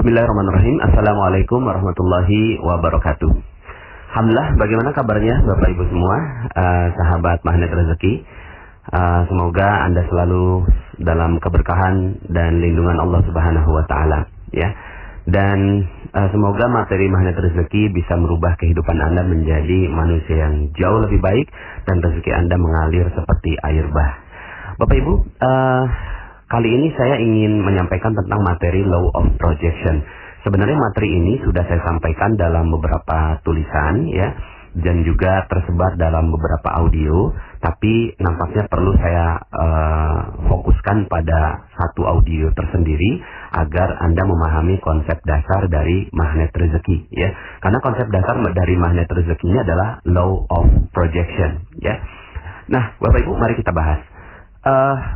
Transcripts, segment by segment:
Bismillahirrahmanirrahim. Assalamualaikum warahmatullahi wabarakatuh. Alhamdulillah, bagaimana kabarnya Bapak Ibu semua, sahabat Magnet Rezeki? Semoga Anda selalu dalam keberkahan dan lindungan Allah Subhanahu wa taala, ya. Dan semoga materi Magnet Rezeki bisa merubah kehidupan Anda menjadi manusia yang jauh lebih baik dan rezeki Anda mengalir seperti air bah. Bapak Ibu, kali ini saya ingin menyampaikan tentang materi Law of Projection. Sebenarnya materi ini sudah saya sampaikan dalam beberapa tulisan, ya, dan juga tersebar dalam beberapa audio. Tapi nampaknya perlu saya fokuskan pada satu audio tersendiri agar Anda memahami konsep dasar dari magnet rezeki, ya. Karena konsep dasar dari magnet rezeki ini adalah Law of Projection, ya. Nah, Bapak Ibu, mari kita bahas.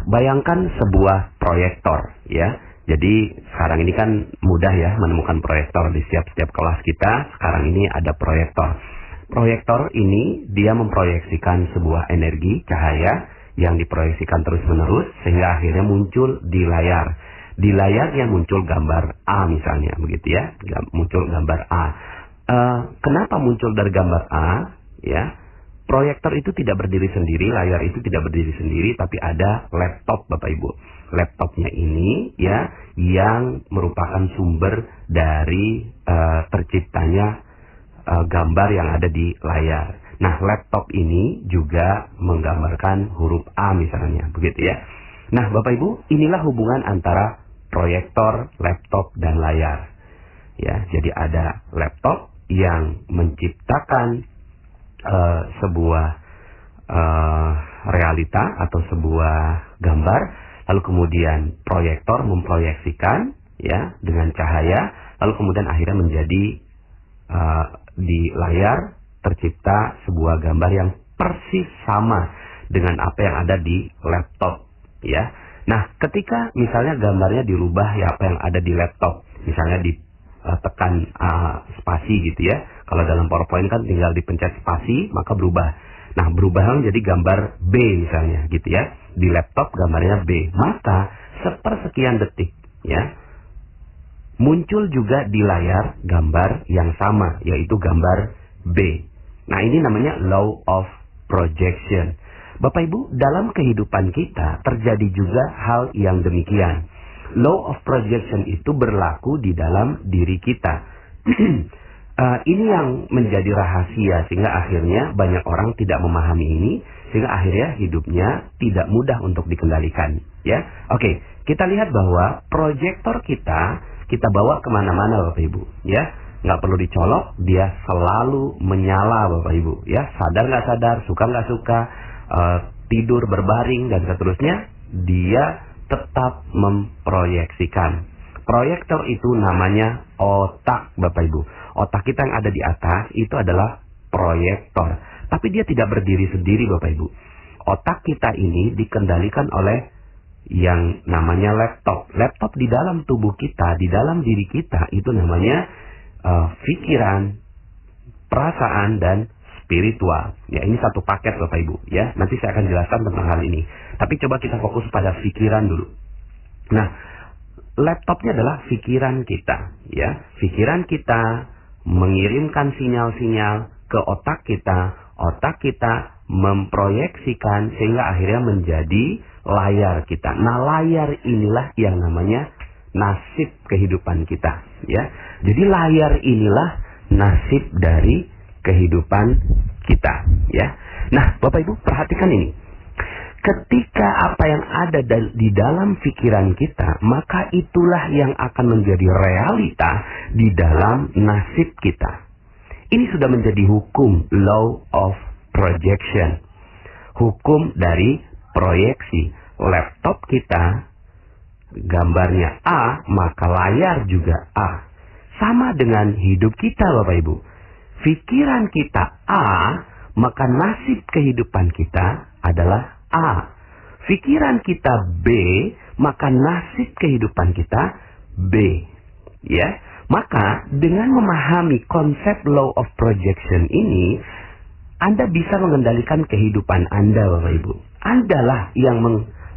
Bayangkan sebuah proyektor, ya. Jadi sekarang ini kan mudah ya menemukan proyektor di setiap kelas kita. Sekarang ini ada proyektor. Proyektor ini dia memproyeksikan sebuah energi cahaya yang diproyeksikan terus-menerus sehingga akhirnya muncul di layar. Di layarnya muncul gambar A misalnya, begitu ya. Muncul gambar A. Kenapa muncul dari gambar A? Ya. Proyektor itu tidak berdiri sendiri, layar itu tidak berdiri sendiri, tapi ada laptop, Bapak Ibu. Laptopnya ini, ya, yang merupakan sumber dari terciptanya gambar yang ada di layar. Nah, laptop ini juga menggambarkan huruf A misalnya, begitu ya. Nah, Bapak Ibu, inilah hubungan antara proyektor, laptop, dan layar. Ya, jadi ada laptop yang menciptakan sebuah realita atau sebuah gambar, lalu kemudian proyektor memproyeksikan, ya, dengan cahaya, lalu kemudian akhirnya menjadi di layar tercipta sebuah gambar yang persis sama dengan apa yang ada di laptop, ya. Nah, ketika misalnya gambarnya dirubah, ya, apa yang ada di laptop, misalnya tekan spasi gitu ya. Kalau dalam PowerPoint kan tinggal dipencet spasi maka berubah. Nah, berubah menjadi gambar B misalnya gitu ya. Di laptop gambarnya B. Maka sepersekian detik, ya, muncul juga di layar gambar yang sama, yaitu gambar B. Nah, ini namanya Law of Projection. Bapak Ibu, dalam kehidupan kita terjadi juga hal yang demikian. Law of Projection itu berlaku di dalam diri kita. Ini yang menjadi rahasia sehingga akhirnya banyak orang tidak memahami ini, sehingga akhirnya hidupnya tidak mudah untuk dikendalikan, ya. Oke, kita lihat bahwa proyektor kita bawa kemana-mana, Bapak Ibu, ya. Nggak perlu dicolok, dia selalu menyala, Bapak Ibu, ya. Sadar nggak sadar, suka nggak suka, tidur berbaring dan seterusnya, dia tetap memproyeksikan. Proyektor itu namanya otak, Bapak Ibu. Otak kita yang ada di atas itu adalah proyektor. Tapi dia tidak berdiri sendiri, Bapak Ibu. Otak kita ini dikendalikan oleh yang namanya laptop. Laptop di dalam tubuh kita, di dalam diri kita, itu namanya pikiran, perasaan, dan spiritual. Ya, ini satu paket, Bapak Ibu, ya. Nanti saya akan jelaskan tentang hal ini. Tapi coba kita fokus pada pikiran dulu. Nah, laptopnya adalah pikiran kita, ya. Pikiran kita mengirimkan sinyal-sinyal ke otak kita memproyeksikan sehingga akhirnya menjadi layar kita. Nah, layar inilah yang namanya nasib kehidupan kita, ya. Jadi layar inilah nasib dari kehidupan kita, ya. Nah, Bapak Ibu, perhatikan ini. Ketika apa yang ada di dalam pikiran kita, maka itulah yang akan menjadi realita di dalam nasib kita. Ini sudah menjadi hukum Law of Projection. Hukum dari proyeksi. Laptop kita gambarnya A, maka layar juga A. Sama dengan hidup kita, Bapak Ibu. Pikiran kita A, maka nasib kehidupan kita adalah A. Pikiran kita B, maka nasib kehidupan kita B. Ya, maka dengan memahami konsep Law of Projection ini, Anda bisa mengendalikan kehidupan Anda, Bapak Ibu. Andalah yang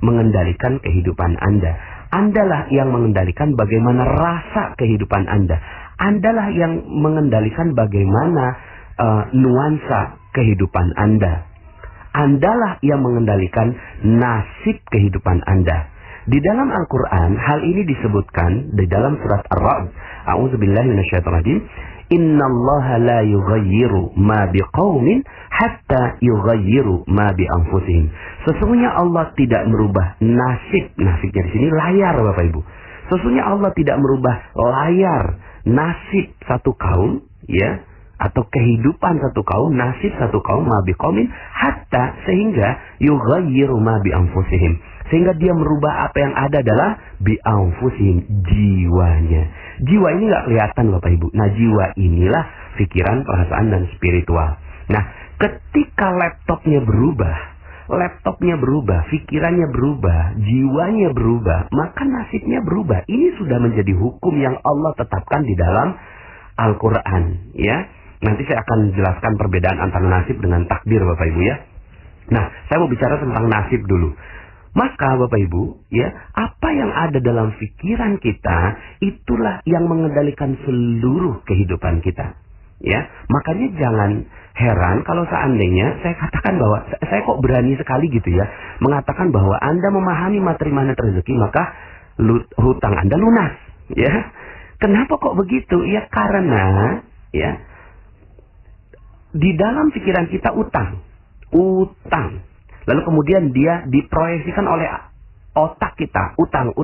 mengendalikan kehidupan Anda. Andalah yang mengendalikan bagaimana rasa kehidupan Anda. Andalah yang mengendalikan bagaimana nuansa kehidupan Anda. Andalah yang mengendalikan nasib kehidupan Anda. Di dalam Al-Quran, hal ini disebutkan di dalam surat Ar-Ra'd. A'udzubillahi minasyaitonirrajim. Innallaha la yughayyiru ma biqaumin hatta yughayyiru ma bi anfusihim. Sesungguhnya Allah tidak merubah nasib. Nasibnya di sini layar, Bapak Ibu. Sesungguhnya Allah tidak merubah layar nasib satu kaum, ya, atau kehidupan satu kaum, nasib satu kaum, ma biqaumin hatta, sehingga yughayyiru ma bi anfusihim, sehingga dia merubah apa yang ada adalah bi anfusihim, jiwanya. Jiwa ini nggak kelihatan, Bapak Ibu. Nah, jiwa inilah pikiran, perasaan, dan spiritual. Nah, ketika laptopnya berubah, pikirannya berubah, jiwanya berubah, maka nasibnya berubah. Ini sudah menjadi hukum yang Allah tetapkan di dalam Al-Quran, ya. Nanti saya akan jelaskan perbedaan antara nasib dengan takdir, Bapak Ibu, ya. Nah, saya mau bicara tentang nasib dulu. Maka Bapak Ibu, ya, apa yang ada dalam pikiran kita, itulah yang mengendalikan seluruh kehidupan kita. Ya, makanya jangan heran kalau seandainya saya katakan bahwa saya kok berani sekali gitu ya, mengatakan bahwa Anda memahami materi magnet rezeki, maka hutang Anda lunas. Ya, kenapa kok begitu? Ya karena, ya, di dalam pikiran kita utang. Lalu kemudian dia diproyeksikan oleh otak kita, utang,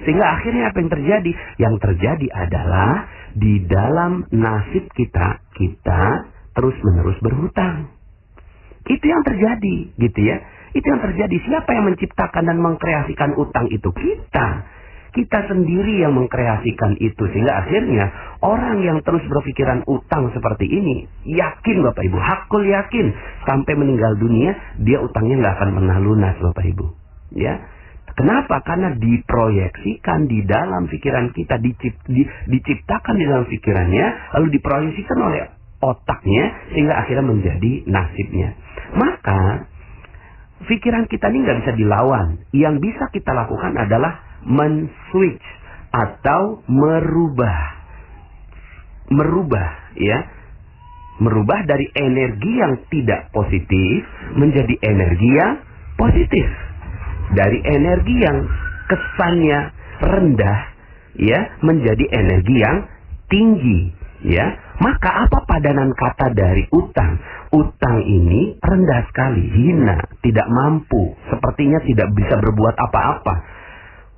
sehingga akhirnya apa yang terjadi? Yang terjadi adalah di dalam nasib kita terus-menerus berhutang. Itu yang terjadi, gitu ya. Itu yang terjadi. Siapa yang menciptakan dan mengkreasikan utang itu? Kita sendiri yang mengkreasikan itu, sehingga akhirnya orang yang terus berpikiran utang seperti ini, yakin Bapak Ibu, hakul yakin sampai meninggal dunia dia utangnya nggak akan pernah lunas, Bapak Ibu. Ya, kenapa? Karena diproyeksikan di dalam pikiran kita, diciptakan di dalam pikirannya, lalu diproyeksikan oleh otaknya, sehingga akhirnya menjadi nasibnya. Maka pikiran kita ini nggak bisa dilawan. Yang bisa kita lakukan adalah men-switch atau merubah, ya, merubah dari energi yang tidak positif menjadi energi yang positif, dari energi yang kesannya rendah, ya, menjadi energi yang tinggi, ya. Maka apa padanan kata dari utang? Utang ini rendah sekali, hina, tidak mampu, sepertinya tidak bisa berbuat apa-apa.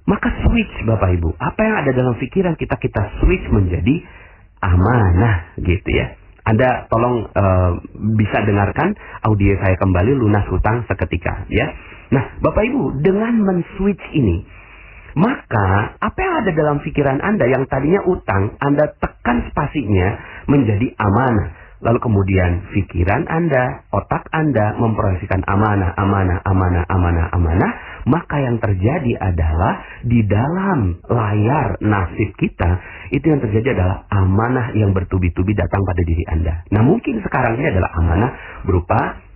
Maka switch, Bapak Ibu. Apa yang ada dalam pikiran kita switch menjadi amanah, gitu ya. Anda tolong bisa dengarkan audio saya kembali, lunas hutang seketika, ya. Nah, Bapak Ibu, dengan men-switch ini, maka apa yang ada dalam pikiran Anda yang tadinya utang, Anda tekan spasinya menjadi amanah. Lalu kemudian pikiran Anda, otak Anda memproyeksikan amanah. Maka yang terjadi adalah di dalam layar nasib kita, itu yang terjadi adalah amanah yang bertubi-tubi datang pada diri Anda. Nah, mungkin sekarang ini adalah amanah berupa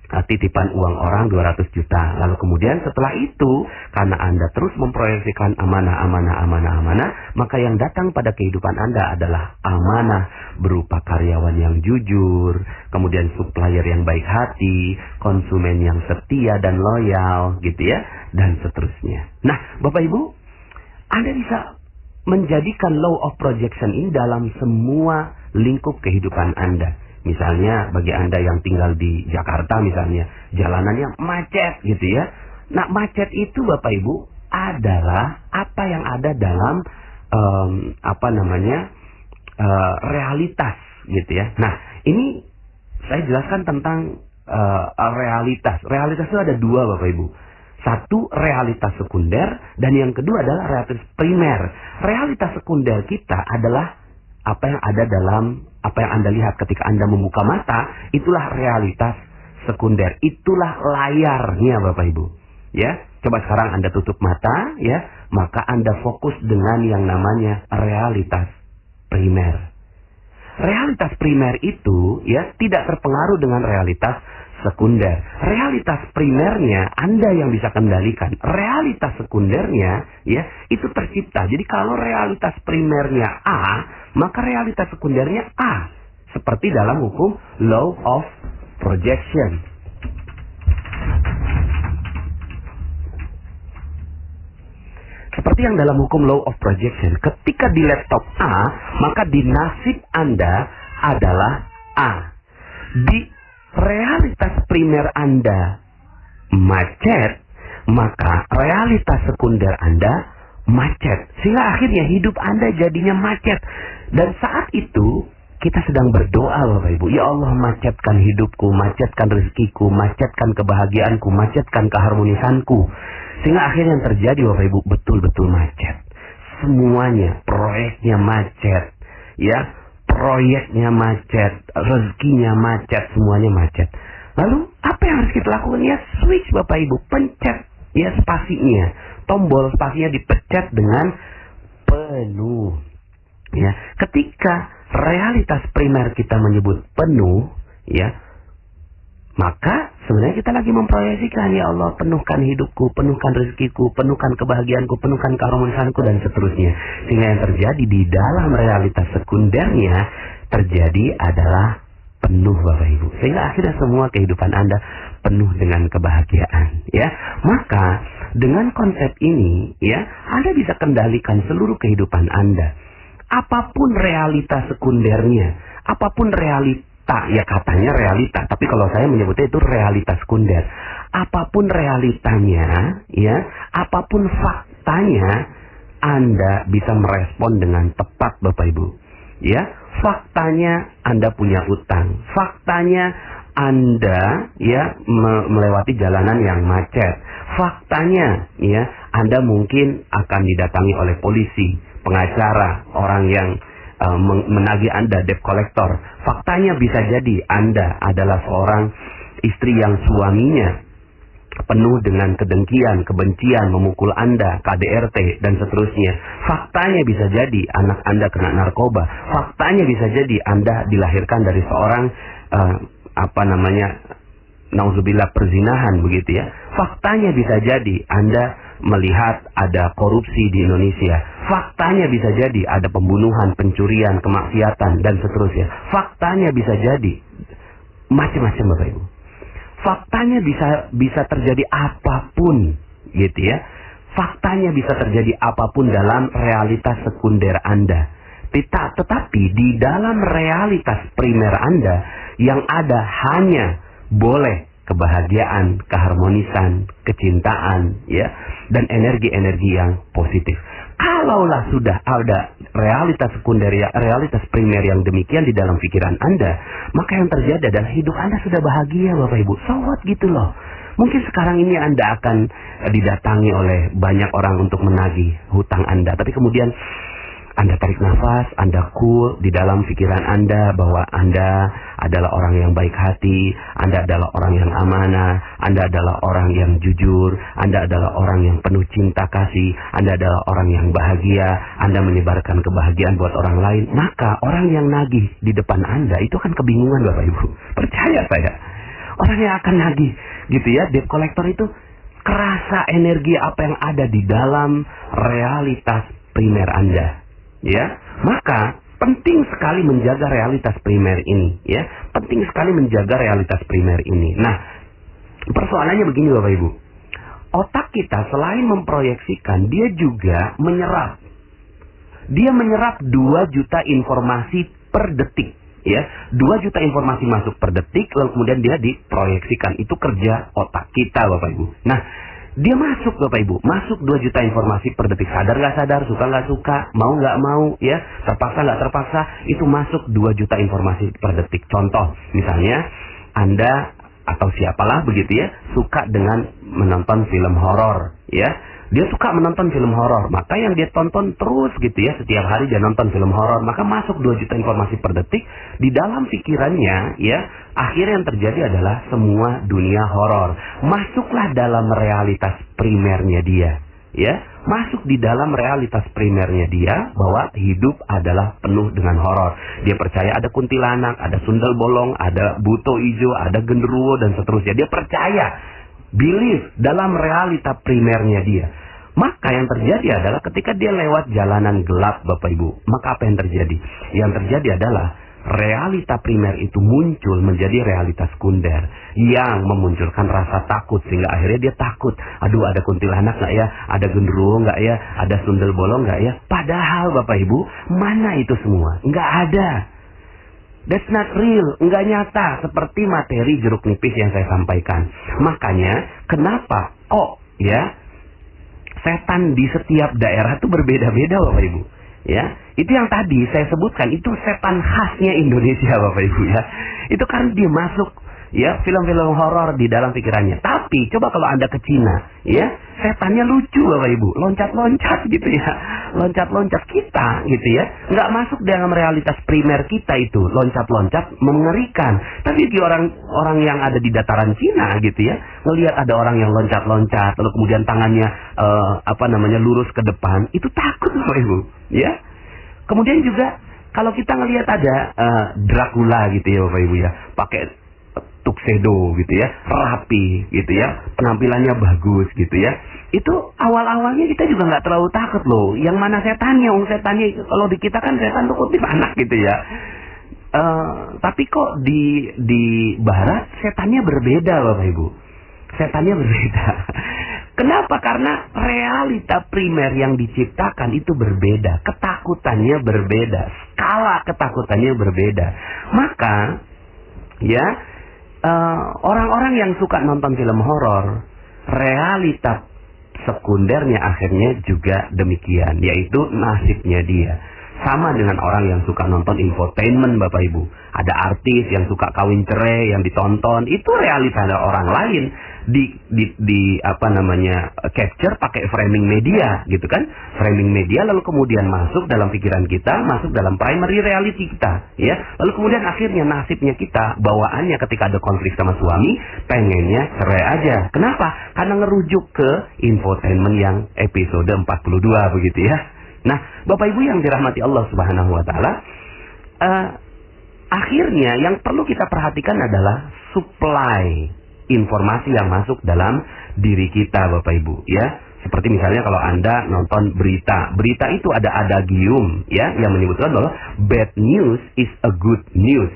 titipan uang orang 200 juta. Lalu kemudian setelah itu, karena Anda terus memproyeksikan amanah, maka yang datang pada kehidupan Anda adalah amanah berupa karyawan yang jujur, kemudian supplier yang baik hati, konsumen yang setia dan loyal, gitu ya, dan seterusnya. Nah, Bapak Ibu, Anda bisa menjadikan law of projection ini dalam semua lingkup kehidupan Anda. Misalnya bagi Anda yang tinggal di Jakarta misalnya, jalanannya macet gitu ya. Nah, macet itu Bapak Ibu adalah apa yang ada dalam realitas gitu ya. Nah, ini saya jelaskan tentang realitas. Realitas itu ada dua, Bapak Ibu. Satu, realitas sekunder, dan yang kedua adalah realitas primer. Realitas sekunder kita adalah apa yang ada dalam, apa yang Anda lihat ketika Anda membuka mata, itulah realitas sekunder. Itulah layarnya, Bapak Ibu. Ya, coba sekarang Anda tutup mata, ya, maka Anda fokus dengan yang namanya realitas primer. Realitas primer itu, ya, tidak terpengaruh dengan realitas sekunder. Realitas primernya Anda yang bisa kendalikan. Realitas sekundernya ya itu tercipta. Jadi kalau realitas primernya A, maka realitas sekundernya A. Seperti dalam hukum law of projection. Seperti yang dalam hukum law of projection, ketika di laptop A, maka di nasib Anda adalah A. Di realitas primer Anda macet, maka realitas sekunder Anda macet. Sehingga akhirnya hidup Anda jadinya macet. Dan saat itu kita sedang berdoa Bapak Ibu, ya Allah macetkan hidupku, macetkan rezekiku, macetkan kebahagiaanku, macetkan keharmonisanku. Sehingga akhirnya yang terjadi Bapak Ibu betul-betul macet. Semuanya, proyeknya macet. Ya, proyeknya macet, rezekinya macet, semuanya macet. Lalu apa yang harus kita lakukan? Ya switch Bapak Ibu, pencet ya spasinya. Tombol spasinya dipencet dengan penuh. Ya, ketika realitas primer kita menyebut penuh, ya, maka sebenarnya kita lagi memproyeksikan, ya Allah penuhkan hidupku, penuhkan rezekiku, penuhkan kebahagiaanku, penuhkan keharmonisanku dan seterusnya. Sehingga yang terjadi di dalam realitas sekundernya terjadi adalah penuh Bapak Ibu. Sehingga akhirnya semua kehidupan Anda penuh dengan kebahagiaan, ya. Maka dengan konsep ini, ya, Anda bisa kendalikan seluruh kehidupan Anda. Apapun realitas sekundernya, apapun realita, ya katanya realita, tapi kalau saya menyebutnya itu realitas sekunder. Apapun realitanya, ya, apapun faktanya, Anda bisa merespon dengan tepat Bapak Ibu. Ya, faktanya Anda punya utang, faktanya Anda ya melewati jalanan yang macet, faktanya ya Anda mungkin akan didatangi oleh polisi, pengacara, orang yang menagih Anda, debt collector. Faktanya bisa jadi Anda adalah seorang istri yang suaminya penuh dengan kedengkian, kebencian, memukul Anda, KDRT, dan seterusnya. Faktanya bisa jadi anak Anda kena narkoba. Faktanya bisa jadi Anda dilahirkan dari seorang nauzubillah perzinahan begitu ya. Faktanya bisa jadi Anda melihat ada korupsi di Indonesia. Faktanya bisa jadi ada pembunuhan, pencurian, kemaksiatan, dan seterusnya. Faktanya bisa jadi macam-macam Bapak Ibu. Faktanya bisa terjadi apapun, gitu ya. Faktanya bisa terjadi apapun dalam realitas sekunder Anda. Tetapi di dalam realitas primer Anda yang ada hanya boleh kebahagiaan, keharmonisan, kecintaan, ya, dan energi-energi yang positif. Kalaulah sudah ada realitas sekunder, realitas primer yang demikian di dalam pikiran Anda, maka yang terjadi adalah hidup Anda sudah bahagia Bapak Ibu. So what gitu loh. Mungkin sekarang ini Anda akan didatangi oleh banyak orang untuk menagih hutang Anda, tapi kemudian Anda tarik nafas, Anda cool di dalam pikiran Anda bahwa Anda adalah orang yang baik hati, Anda adalah orang yang amanah, Anda adalah orang yang jujur, Anda adalah orang yang penuh cinta kasih, Anda adalah orang yang bahagia, Anda menyebarkan kebahagiaan buat orang lain. Maka orang yang nagih di depan Anda itu akan kebingungan Bapak Ibu. Percaya saya. Orang yang akan nagih gitu ya, debt collector itu kerasa energi apa yang ada di dalam realitas primer Anda. Ya, maka penting sekali menjaga realitas primer ini, ya. Penting sekali menjaga realitas primer ini. Nah, persoalannya begini Bapak Ibu. Otak kita selain memproyeksikan, dia juga menyerap. Dia menyerap 2 juta informasi per detik, ya. 2 juta informasi masuk per detik, lalu kemudian dia diproyeksikan. Itu kerja otak kita Bapak Ibu. Nah, dia masuk Bapak Ibu, masuk 2 juta informasi per detik. Sadar nggak sadar, suka nggak suka, mau nggak mau, ya, terpaksa nggak terpaksa, itu masuk 2 juta informasi per detik. Contoh, misalnya Anda atau siapalah begitu ya, suka dengan menonton film horor, ya. Dia suka menonton film horor, maka yang dia tonton terus gitu ya, setiap hari dia nonton film horor, maka masuk 2 juta informasi per detik. Di dalam pikirannya, ya, akhirnya yang terjadi adalah semua dunia horor. Masuklah dalam realitas primernya dia. ya, masuk di dalam realitas primernya dia bahwa hidup adalah penuh dengan horor. Dia percaya ada kuntilanak, ada sundel bolong, ada buto ijo, ada genderuwo dan seterusnya. Dia percaya, believe dalam realita primernya dia. Maka yang terjadi adalah ketika dia lewat jalanan gelap, Bapak Ibu, maka apa yang terjadi? Yang terjadi adalah realita primer itu muncul menjadi realita sekunder yang memunculkan rasa takut, sehingga akhirnya dia takut. Aduh, ada kuntilanak nggak ya? Ada genderuwo nggak ya? Ada sundel bolong nggak ya? Padahal Bapak Ibu, mana itu semua? Nggak ada. That's not real, nggak nyata seperti materi jeruk nipis yang saya sampaikan. Makanya kenapa kok ya setan di setiap daerah itu berbeda-beda, Bapak Ibu? Ya, itu yang tadi saya sebutkan, itu setan khasnya Indonesia, Bapak Ibu ya. Itu kan dia masuk ya film-film horor di dalam pikirannya. Tapi coba kalau Anda ke Cina, ya, setannya lucu, Bapak Ibu, loncat-loncat gitu ya. Loncat-loncat kita gitu ya. Nggak masuk dalam realitas primer kita itu, loncat-loncat mengerikan. Tapi di orang yang ada di dataran Cina gitu ya, ngelihat ada orang yang loncat-loncat lalu kemudian tangannya lurus ke depan, itu takut, Bapak Ibu, ya. Kemudian juga kalau kita ngelihat ada Dracula gitu ya, Bapak Ibu ya, pakai tuxedo gitu ya, rapi gitu ya, penampilannya bagus gitu ya. Itu awal-awalnya kita juga nggak terlalu takut loh. Yang mana setannya? Setannya kalau di kita kan setan tuh kutip anak gitu ya. Tapi kok di Barat setannya berbeda, Bapak Ibu. Setannya berbeda. Kenapa? Karena realita primer yang diciptakan itu berbeda, ketakutannya berbeda, skala ketakutannya berbeda. Maka ya, orang-orang yang suka nonton film horor, realita sekundernya akhirnya juga demikian, yaitu nasibnya dia. Sama dengan orang yang suka nonton infotainment, Bapak Ibu. Ada artis yang suka kawin cerai yang ditonton, itu realita orang lain capture pakai framing media gitu kan. Framing media lalu kemudian masuk dalam pikiran kita, masuk dalam primary reality kita ya. Lalu kemudian akhirnya nasibnya kita, bawaannya ketika ada konflik sama suami, pengennya cerai aja. Kenapa? Karena ngerujuk ke infotainment yang episode 42 begitu ya. Nah, Bapak Ibu yang dirahmati Allah Subhanahu wa taala, akhirnya yang perlu kita perhatikan adalah supply informasi yang masuk dalam diri kita, Bapak Ibu ya. Seperti misalnya kalau Anda nonton berita itu ada adagium ya yang menyebutkan bahwa bad news is a good news.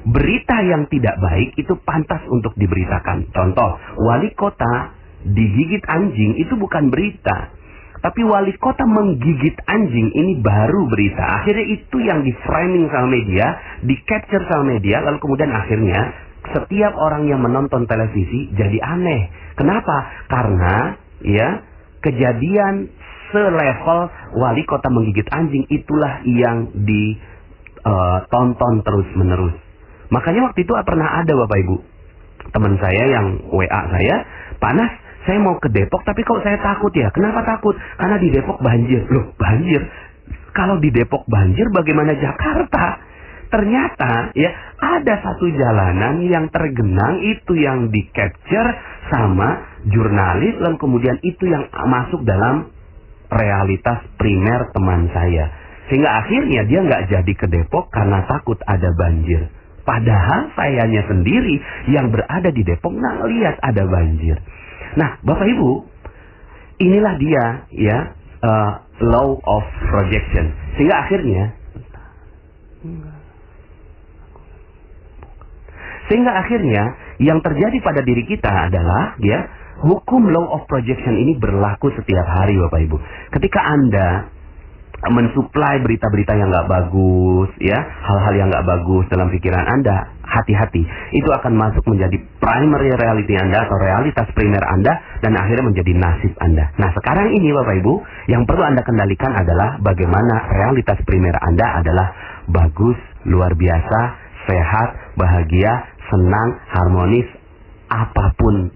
Berita yang tidak baik itu pantas untuk diberitakan. Contoh, wali kota digigit anjing itu bukan berita. Tapi wali kota menggigit anjing ini baru berita. Akhirnya itu yang di framing sama media, di capture sama media, lalu kemudian akhirnya setiap orang yang menonton televisi jadi aneh. Kenapa? Karena ya kejadian selevel wali kota menggigit anjing itulah yang ditonton terus menerus. Makanya waktu itu pernah ada, Bapak Ibu, teman saya yang WA saya, Panas, saya mau ke Depok tapi kok saya takut ya. Kenapa takut? Karena di Depok banjir. Loh, banjir? Kalau di Depok banjir bagaimana Jakarta? Ternyata ya ada satu jalanan yang tergenang, itu yang di capture sama jurnalis, dan kemudian itu yang masuk dalam realitas primer teman saya. Sehingga akhirnya dia nggak jadi ke Depok karena takut ada banjir. Padahal sayanya sendiri yang berada di Depok nggak lihat ada banjir. Nah, Bapak Ibu, inilah dia ya law of projection. Sehingga akhirnya yang terjadi pada diri kita adalah ya hukum law of projection ini berlaku setiap hari, Bapak Ibu. Ketika Anda mensuplai berita-berita yang nggak bagus, ya, hal-hal yang nggak bagus dalam pikiran Anda, hati-hati. Itu akan masuk menjadi primary reality Anda atau realitas primer Anda, dan akhirnya menjadi nasib Anda. Nah, sekarang ini Bapak Ibu, yang perlu Anda kendalikan adalah bagaimana realitas primer Anda adalah bagus, luar biasa, sehat, bahagia, senang, harmonis. Apapun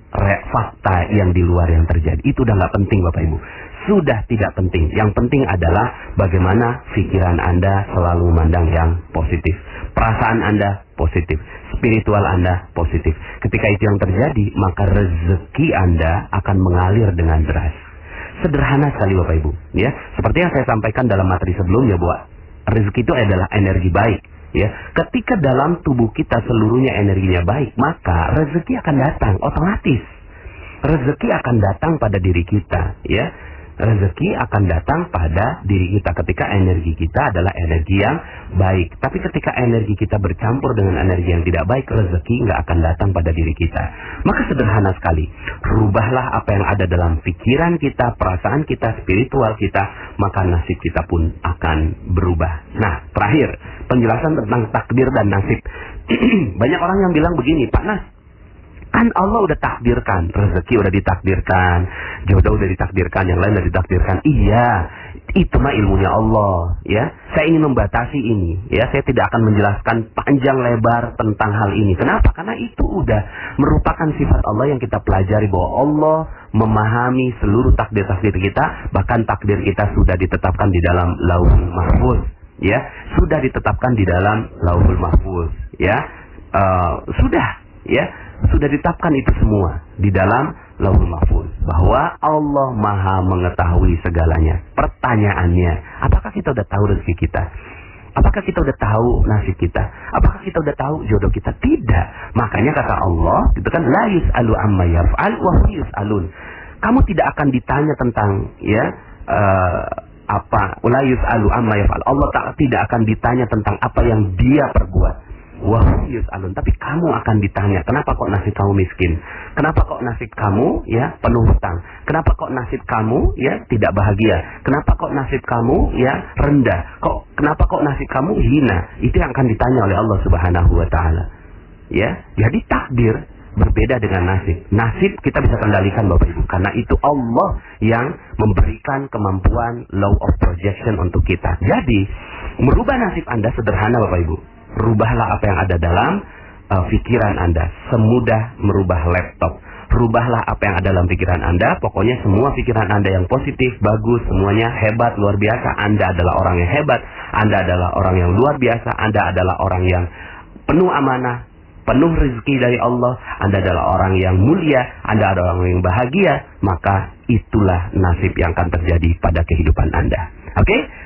fakta yang di luar yang terjadi, itu udah nggak penting, Bapak Ibu. Sudah tidak penting. Yang penting adalah bagaimana pikiran Anda selalu memandang yang positif. Perasaan Anda positif. Spiritual Anda positif. Ketika itu yang terjadi, maka rezeki Anda akan mengalir dengan deras. Sederhana sekali Bapak Ibu, ya. Seperti yang saya sampaikan dalam materi sebelumnya bahwa rezeki itu adalah energi baik, ya. Ketika dalam tubuh kita seluruhnya energinya baik, maka rezeki akan datang otomatis. Rezeki akan datang pada diri kita, ya. Rezeki akan datang pada diri kita ketika energi kita adalah energi yang baik. Tapi ketika energi kita bercampur dengan energi yang tidak baik, rezeki nggak akan datang pada diri kita. Maka sederhana sekali, rubahlah apa yang ada dalam pikiran kita, perasaan kita, spiritual kita, maka nasib kita pun akan berubah. Nah, terakhir, penjelasan tentang takdir dan nasib. Banyak orang yang bilang begini, Pak Nas, kan Allah udah takdirkan, rezeki udah ditakdirkan, jodoh udah ditakdirkan, yang lain udah ditakdirkan. Iya, itu mah ilmunya Allah, ya. Saya ingin membatasi ini, ya. Saya tidak akan menjelaskan panjang lebar tentang hal ini. Kenapa? Karena itu udah merupakan sifat Allah yang kita pelajari, bahwa Allah memahami seluruh takdir-takdir kita, bahkan takdir kita sudah ditetapkan di dalam Lauhul Mahfuz, ya. Sudah ditetapkan di dalam Lauhul Mahfuz, ya. Sudah ditetapkan itu semua di dalam Lauhul Mahfuz, bahwa Allah Maha mengetahui segalanya. Pertanyaannya, apakah kita udah tahu rezeki kita? Apakah kita udah tahu nasib kita? Apakah kita udah tahu jodoh kita? Tidak. Makanya kata Allah, itu kan la yus'alu amma yaf'al wa hum yus'alun. Kamu tidak akan ditanya tentang la yus'alu amma yaf'al. Allah tidak akan ditanya tentang apa yang dia perbuat. Wahum yus'alun, tapi kamu akan ditanya, kenapa kok nasib kamu miskin? Kenapa kok nasib kamu penuh hutang? Kenapa kok nasib kamu tidak bahagia? Kenapa kok nasib kamu rendah? Kenapa kok nasib kamu hina? Itu yang akan ditanya oleh Allah Subhanahu wa taala. Ya, jadi takdir berbeda dengan nasib. Nasib kita bisa kendalikan Bapak Ibu, karena itu Allah yang memberikan kemampuan law of projection untuk kita. Jadi, merubah nasib Anda sederhana Bapak Ibu. Rubahlah apa yang ada dalam pikiran Anda, semudah merubah laptop. Rubahlah apa yang ada dalam pikiran Anda. Pokoknya semua pikiran Anda yang positif, bagus, semuanya hebat, luar biasa. Anda adalah orang yang hebat, Anda adalah orang yang luar biasa, Anda adalah orang yang penuh amanah, penuh rezeki dari Allah, Anda adalah orang yang mulia, Anda adalah orang yang bahagia. Maka itulah nasib yang akan terjadi pada kehidupan Anda. Oke?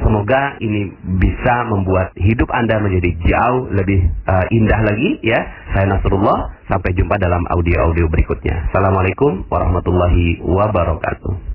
Semoga ini bisa membuat hidup Anda menjadi jauh lebih indah lagi, ya. Saya Nasrullah, sampai jumpa dalam audio-audio berikutnya. Assalamualaikum warahmatullahi wabarakatuh.